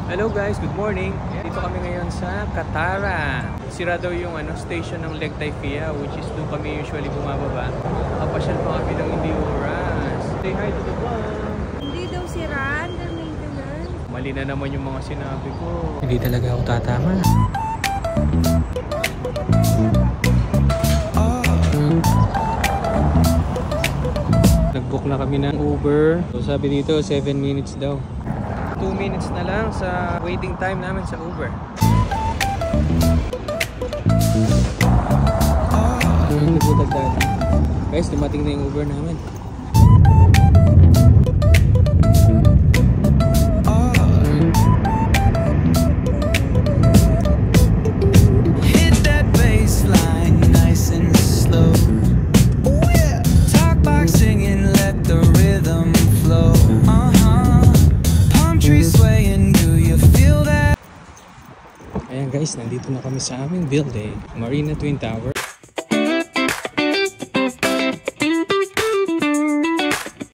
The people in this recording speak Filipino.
Hello guys, good morning. Dito kami ngayon sa Katara. Sira daw yung station ng Legtay Fia, which is doon kami usually bumababa. Nakapasyal pa kami ng hindi oras. Say hi to the vlog. Hindi daw sira, under maintenance. Mali na naman yung mga sinabi ko. Hindi talaga ako tatama. Nag-book na kami ng Uber. So sabi dito 7 minutes daw. 2 minutes na lang sa waiting time namin sa Uber. Guys, dumating na yung Uber namin. Hit that baseline nice and slow. Ooh, yeah. Talk box singing, let the rhythm flow. Trees swaying, do you feel that? Ayan guys, nandito na kami sa aming building, Marina Twin Tower.